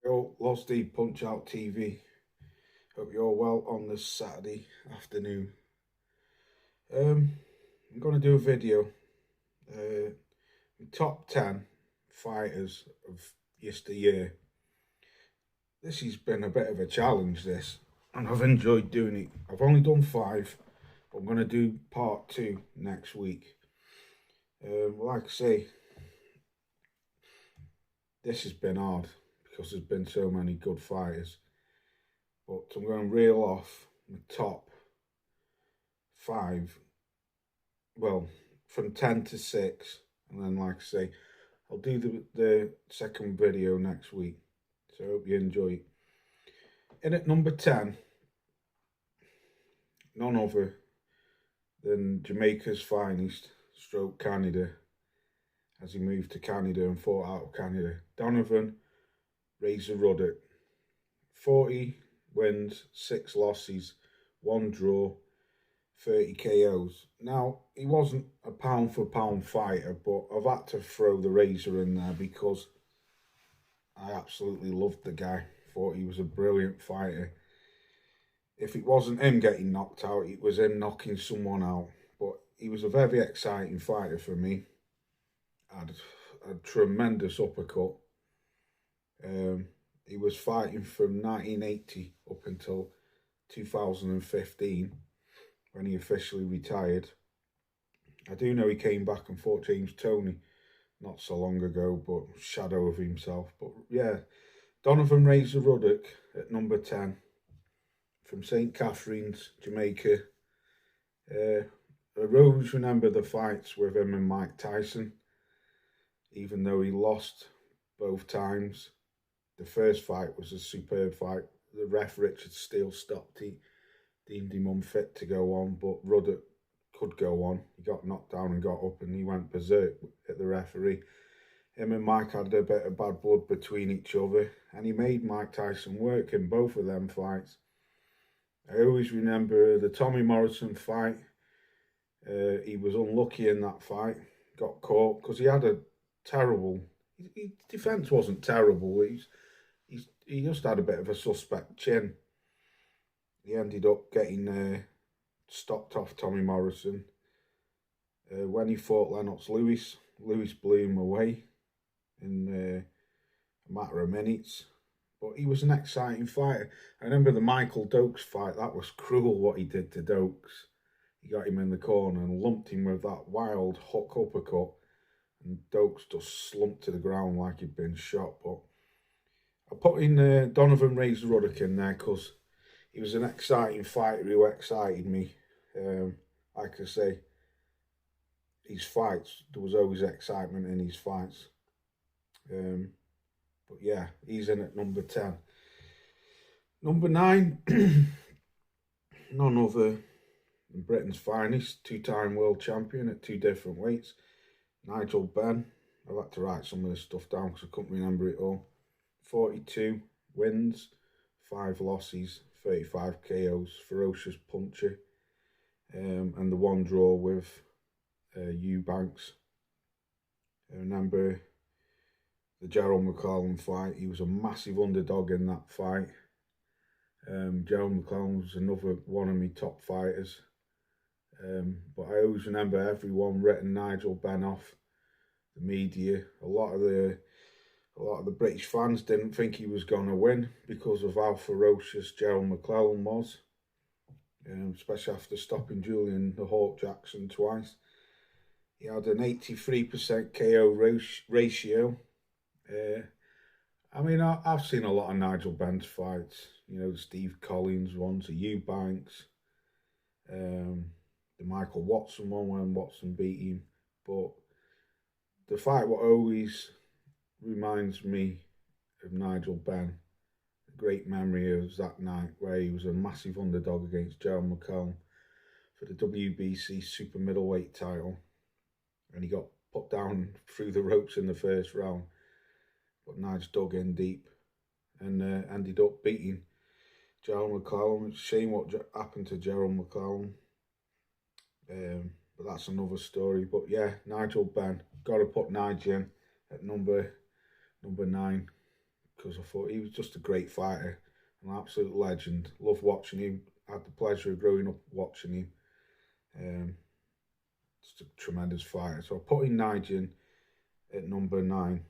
Yo, Losty Punch Out TV. Hope you're well on this Saturday afternoon. I'm going to do a video. Uh, Top 10 fighters of yesteryear. This has been a bit of a challenge, this, and I've enjoyed doing it. I've only done 5, but I'm going to do part 2 next week. Like I say, this has been hard because there's been so many good fighters. But I'm going to reel off the top 5, well, from 10 to 6, and then, like I say, I'll do the second video next week. So I hope you enjoy it. In at number 10, none other than Jamaica's finest, stroke Canada, as he moved to Canada and fought out of Canada. Donovan Ruddock. 40 wins, 6 losses, 1 draw, 30 KOs. Now, he wasn't a pound for pound fighter, but I've had to throw the razor in there because I absolutely loved the guy. Thought he was a brilliant fighter. If it wasn't him getting knocked out, it was him knocking someone out. But he was a very exciting fighter for me. Had a tremendous uppercut. He was fighting from 1980 up until 2015 when he officially retired. I do know he came back and fought James Toney not so long ago, but shadow of himself. But yeah, Donovan Ruddock at number 10 from St. Catherine's, Jamaica. I always remember the fights with him and Mike Tyson, even though he lost both times. The first fight was a superb fight. The ref, Richard Steele, stopped. He deemed him unfit to go on, but Ruddock could go on. He got knocked down and got up, and he went berserk at the referee. Him and Mike had a bit of bad blood between each other, and he made Mike Tyson work in both of them fights. I always remember the Tommy Morrison fight. He was unlucky in that fight, got caught because he had a terrible. His defence wasn't terrible. He just had a bit of a suspect chin. He ended up getting stopped off Tommy Morrison. When he fought Lennox Lewis blew him away in a matter of minutes. But he was an exciting fighter. I remember the Michael Dokes fight. That was cruel what he did to Dokes. He got him in the corner and lumped him with that wild hook uppercut. And Dokes just slumped to the ground like he'd been shot. But I put in Donovan Ruddock in there because he was an exciting fighter who excited me. Like I say, his fights, there was always excitement in his fights. But yeah, he's in at number 10. Number 9, none other than Britain's finest, 2-time world champion at 2 different weights, Nigel Benn. I've had to write some of this stuff down because I couldn't remember it all. 42 wins, 5 losses, 35 KOs, ferocious puncher, and the 1 draw with Eubanks. I remember the Gerald McClellan fight. He was a massive underdog in that fight. Gerald McClellan was another one of my top fighters. But I always remember everyone written Nigel Benn off. The media, a lot of the British fans didn't think he was going to win because of how ferocious Gerald McClellan was, especially after stopping Julian the Hawk Jackson twice. He had an 83% KO ratio. I mean, I've seen a lot of Nigel Benn's fights. You know, the Steve Collins ones, the Eubanks, the Michael Watson one when Watson beat him. But the fight what always reminds me of Nigel Benn, a great memory of that night where he was a massive underdog against Gerald McClellan for the WBC super middleweight title, and he got put down through the ropes in the first round, but Nigel dug in deep and ended up beating Gerald McClellan. It's a shame what happened to Gerald McClellan, but that's another story. But yeah, Nigel Benn, got to put Nigel in at number 9 because I thought he was just a great fighter, an absolute legend. Love watching him. Had the pleasure of growing up watching him. Just a tremendous fighter. So I put in Nigel at number 9.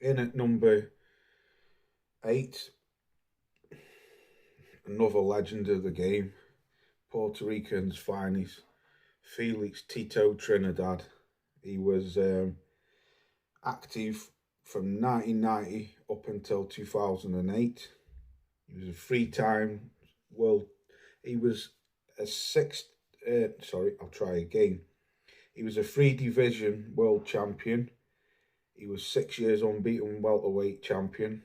In at number 8, another legend of the game, Puerto Rican's finest, Felix Tito Trinidad. He was active from 1990 up until 2008. He was a 3-time world. He was a I'll try again. He was a 3-division world champion. He was 6 years unbeaten welterweight champion.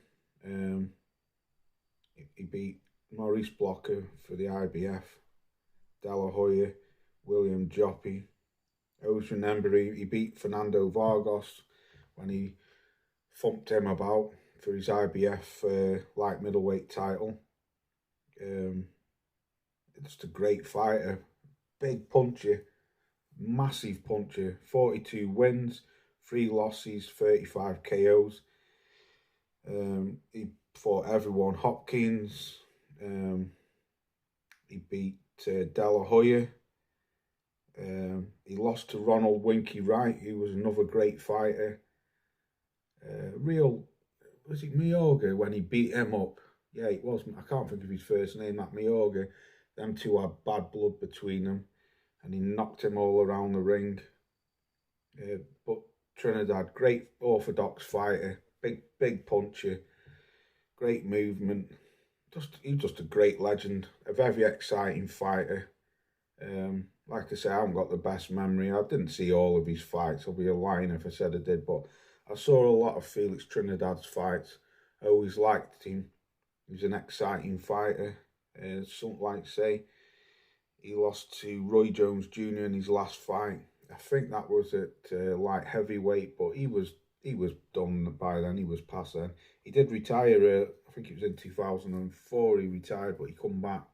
He beat Maurice Blocker for the IBF, De La Hoya, William Joppy. I always remember he beat Fernando Vargas when he thumped him about for his IBF light middleweight title. Just a great fighter, big puncher, massive puncher. 42 wins, 3 losses, 35 KOs. He fought everyone. Hopkins. He beat De La Hoya. He lost to Ronald Winky Wright, who was another great fighter. Was it Miyoga when he beat him up? Yeah, it was. I can't think of his first name, that Miyoga. Them two had bad blood between them, and he knocked him all around the ring. But Trinidad, great orthodox fighter, big puncher, great movement. He's just a great legend, a very exciting fighter. Like I say, I haven't got the best memory. I didn't see all of his fights. I'll be a lying if I said I did, but I saw a lot of Felix Trinidad's fights. I always liked him. He was an exciting fighter. Something like, say, he lost to Roy Jones Jr. in his last fight. I think that was at light heavyweight, but he was done by then. He was past then. He did retire. I think it was in 2004. He retired, but he come back.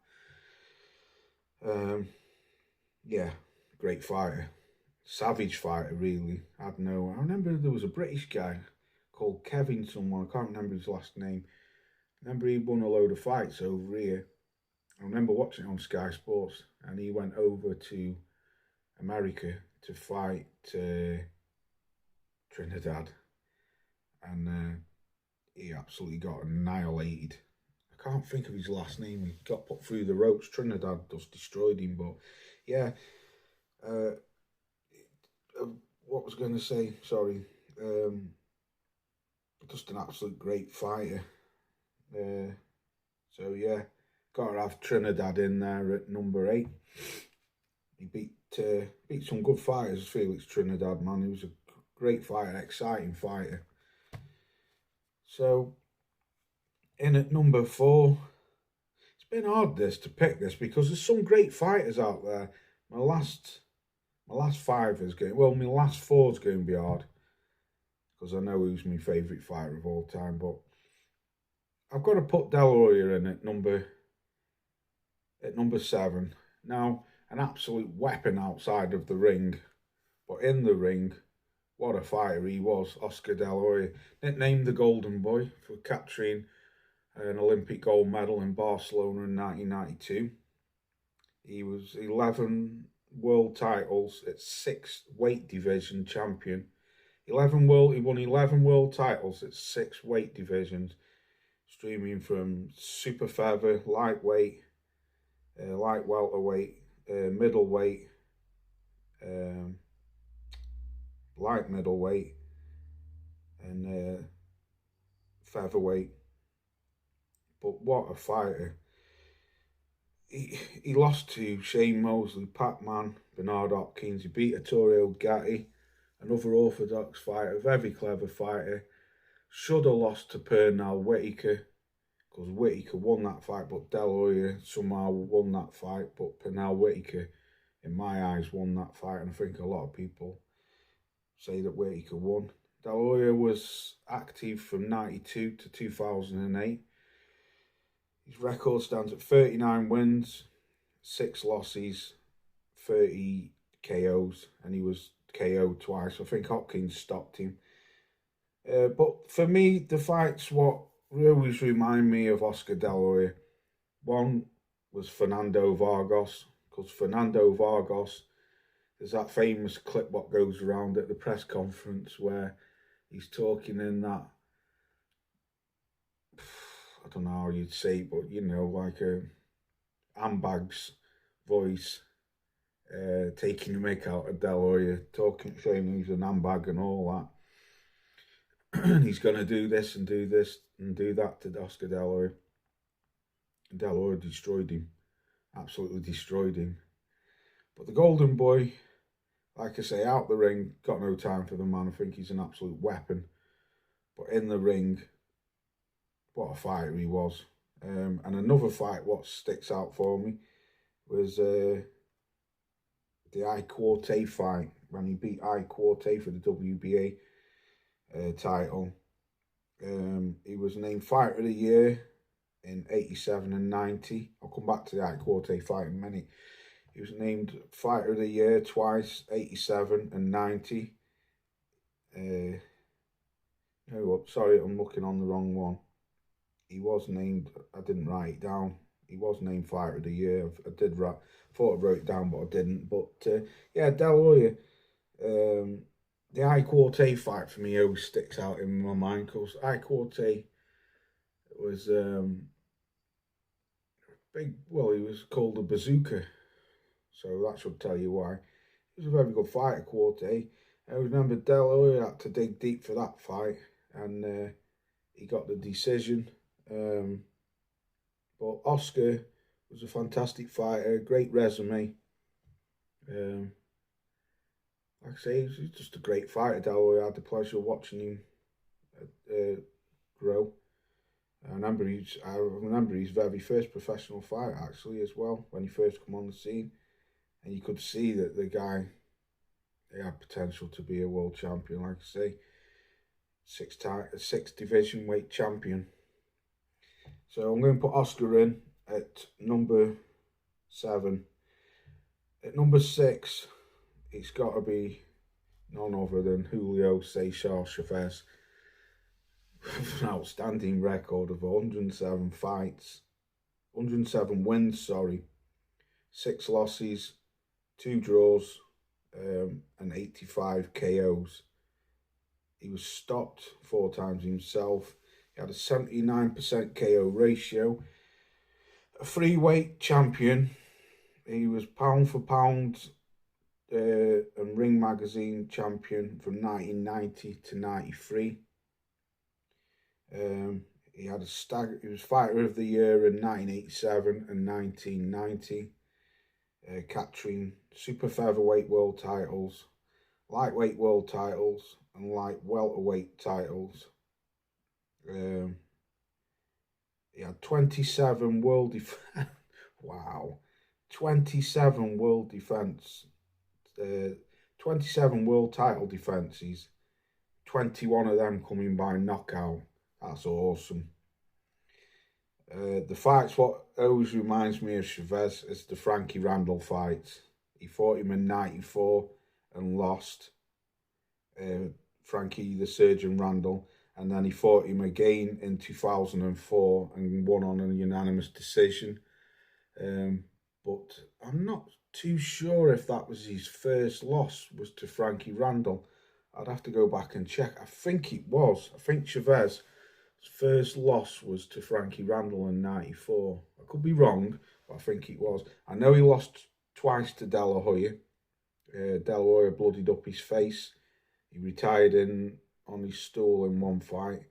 Yeah, great fighter, savage fighter. Really, I remember there was a British guy called Kevin someone. I can't remember his last name. I remember he won a load of fights over here. I remember watching it on Sky Sports, and he went over to America to fight Trinidad, and he absolutely got annihilated. I can't think of his last name. He got put through the ropes. Trinidad just destroyed him. But yeah, what was I going to say? Sorry. Just an absolute great fighter. So yeah, got to have Trinidad in there at number 8. He beat some good fighters, Felix Trinidad, man. He was a great fighter, exciting fighter. So, in at number 4, it's been hard to pick this because there's some great fighters out there. My last 5 is going, well, my last 4 is going to be hard because I know who's my favourite fighter of all time, but I've got to put De La Hoya in at number 7. Now, an absolute weapon outside of the ring, but in the ring, what a fighter he was, Oscar De La Hoya. Nicknamed the Golden Boy for capturing an Olympic gold medal in Barcelona in 1992. He was 11 world titles at 6 weight division champion. He won 11 world titles at 6 weight divisions, streaming from super feather, lightweight, light welterweight, middleweight, light middleweight, and featherweight. But what a fighter. He lost to Shane Mosley, Pac-Man, Bernard Hopkins. He beat Ettore Gatti, another orthodox fighter, very clever fighter. Should have lost to Pernell Whitaker, because Whitaker won that fight, but De La Hoya somehow won that fight. But Pernell Whitaker, in my eyes, won that fight, and I think a lot of people say that Whitaker won. De La Hoya was active from 92 to 2008. His record stands at 39 wins, 6 losses, 30 KOs, and he was KO'd twice. I think Hopkins stopped him. But for me, the fight's what always remind me of Oscar De La Hoya. One was Fernando Vargas, because Fernando Vargas, there's that famous clip what goes around at the press conference where he's talking in that, I don't know how you'd say it, but you know, like a handbags voice, taking the mick out of De La Hoya, talking, saying he's an handbag and all that. And he's going to do this and do this and do that to Oscar De La Hoya. And De La Hoya destroyed him, absolutely destroyed him. But the Golden Boy, like I say, out the ring, got no time for the man. I think he's an absolute weapon. But in the ring, what a fighter he was. And another fight what sticks out for me was the I-Quartet fight, when he beat I-Quartet for the WBA title. He was named Fighter of the Year in 87 and 90. I'll come back to the I-Quartet fight in a minute. He was named Fighter of the Year twice, 87 and 90. No, sorry, I'm looking on the wrong one. He was named, I didn't write it down. He was named Fighter of the Year. I did write, thought I wrote it down, but I didn't. But yeah, De La Hoya, the I-Quartet fight for me always sticks out in my mind, because I-Quartet was big. Well, he was called a bazooka, so that should tell you why. He was a very good fighter, Quartet. I remember De La Hoya had to dig deep for that fight, and he got the decision. But Oscar was a fantastic fighter, great resume. Like I say, he's just a great fighter. De La Hoya, I had the pleasure of watching him grow. I remember his very first professional fight actually as well, when he first come on the scene, and you could see that the guy, he had potential to be a world champion. Like I say, six division weight champion. So I'm going to put Oscar in at number 7. At number 6, it's got to be none other than Julio Cesar Chavez. An outstanding record of 107 fights, 107 wins, 6 losses, 2 draws, and 85 KOs. He was stopped 4 times himself. He had a 79% KO ratio. A free-weight champion. He was pound for pound and Ring Magazine champion from 1990 to 93. He had he was Fighter of the Year in 1987 and 1990, capturing super featherweight world titles, lightweight world titles, and light welterweight titles. He had 27 world defense. Wow, 27 world defense, 27 world title defenses. 21 of them coming by knockout. That's awesome. The fights, what always reminds me of Chavez is the Frankie Randall fights. He fought him in 94 and lost. Frankie the Surgeon Randall. And then he fought him again in 2004 and won on a unanimous decision. But I'm not too sure if that was his first loss was to Frankie Randall. I'd have to go back and check. I think it was. I think Chavez's first loss was to Frankie Randall in 94. I could be wrong, but I think it was. I know he lost twice to De La Hoya. De La Hoya bloodied up his face. He retired on his stool in one fight,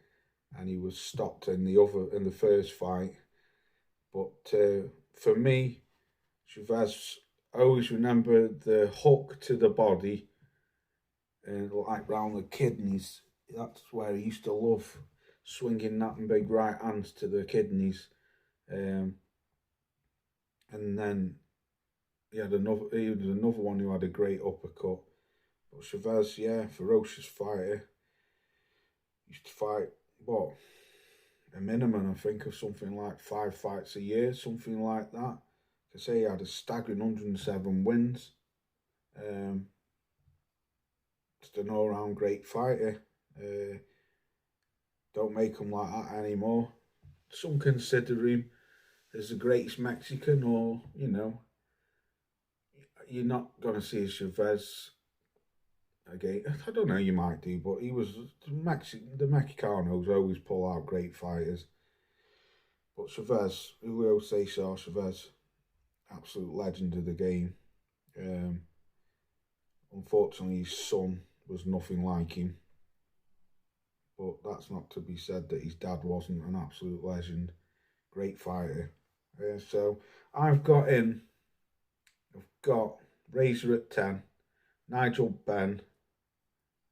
and he was stopped in the first fight. But for me, Chavez, I always remember the hook to the body, like round the kidneys. That's where he used to love swinging that big right hands to the kidneys. And then he was another one who had a great uppercut. But Chavez, yeah, ferocious fighter. Used to fight, what, a minimum, I think, of something like 5 fights a year, something like that. I say he had a staggering 107 wins. Just an all-round great fighter. Don't make them like that anymore. Some consider him as the greatest Mexican, or, you know, you're not going to see Chavez again. I don't know, you might do, but he was, the Mexicanos always pull out great fighters. But Chavez, Julio Cesar Chavez, absolute legend of the game. Unfortunately, his son was nothing like him. But that's not to be said that his dad wasn't an absolute legend. Great fighter. So I've got Razor at 10, Nigel Benn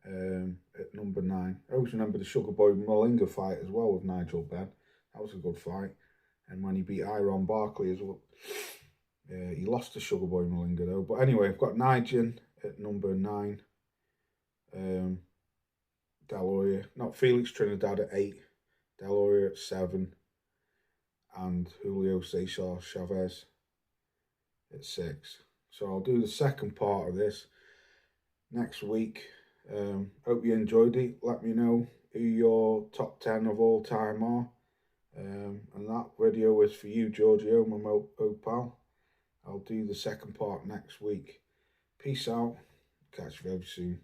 at number 9. I always remember the Sugar Boy Malinga fight as well with Nigel Benn. That was a good fight. And when he beat Iron Barkley as well. He lost to Sugar Boy Malinga though. But anyway, I've got Nigel at number 9. Felix Trinidad at 8. Del Hoya at 7. And Julio Cesar Chavez at 6. So I'll do the second part of this next week. Hope you enjoyed it. Let me know who your top 10 of all time are. And that video is for you, Giorgio, my old pal. I'll do the second part next week. Peace out. Catch you very soon.